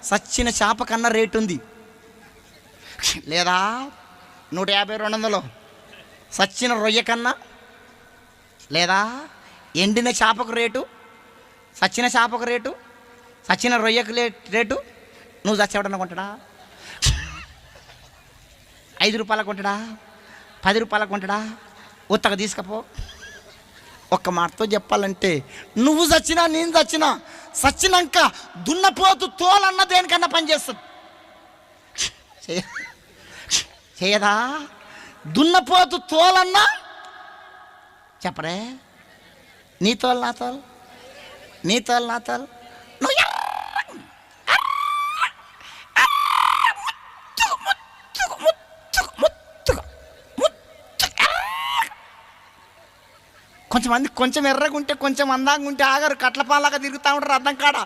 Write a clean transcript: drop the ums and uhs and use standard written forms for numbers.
సచ్చిన చేప కన్నా రేటు ఉంది. లేదా 150 200 సచ్చిన రొయ్య కన్నా, లేదా ఎండిన చేపకు రేటు, సచ్చిన చేపకు రేటు, సచ్చిన రొయ్యకు రేటు. నువ్వు చచ్చేవాడన్నా కొంటాడా? 5 రూపాయలకు కొంటాడా? 10 రూపాయలకు కొంటాడా? ఉత్తగా తీసుకపో. ఒక్క మాటతో చెప్పాలంటే నువ్వు చచ్చినా నేను చచ్చినా చచ్చినాక దున్నపోతు తోలన్న దేనికన్నా పనిచేస్తుంది. చేయదా? దున్నపోతు తోలన్నా చెప్పరే. నీ తోలు నా తోలు, నీ తోలు నా తోలు. నువ్వు కొంచెమంది కొంచెం ఎర్రగుంటే కొంచెం అందంగా ఉంటే ఆగారు, కట్లపాలాగా తిరుగుతూ ఉంటారు అర్థం కాడ.